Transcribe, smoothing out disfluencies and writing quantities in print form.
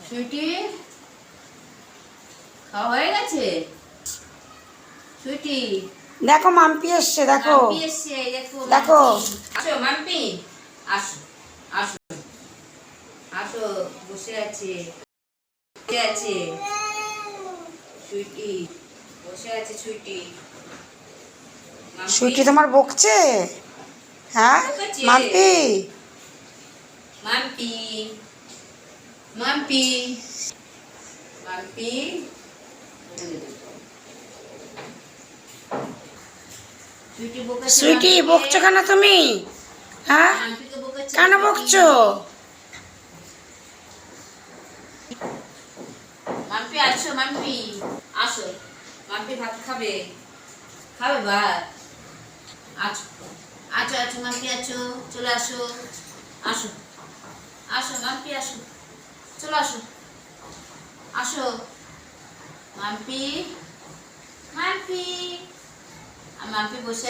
সুইটি খাওয়া হয়ে গেছে? সুইটি দেখো মাম্পি এসছে, দেখো মাম্পি এসছে, দেখো দেখো। আসো মাম্পি, আসো আসো আসো, বসে আছে বসে আছে সুইটি, বসে আছে সুইটি। সুইটি তোমার বকছে? হ্যাঁ বকেছে? মাম্পি, মাম্পি মাম্পি মাম্পি সুইটি বকেছে? সুইটি বকছো কেন তুমি? হ্যাঁ মাম্পিকে বকেছে কেন সুইটি। বকছো? মাম্পি আসো, মাম্পি আসো, মাম্পি ভাত খাবে, খাবে ভাত? আছো আছো আছো মাম্পি, আছো, চলে আসো, আসো আসো মাম্পি, আসো, চলে আসো, আসো মাম্পি, মাম্পি। আর মাম্পি বসে আছে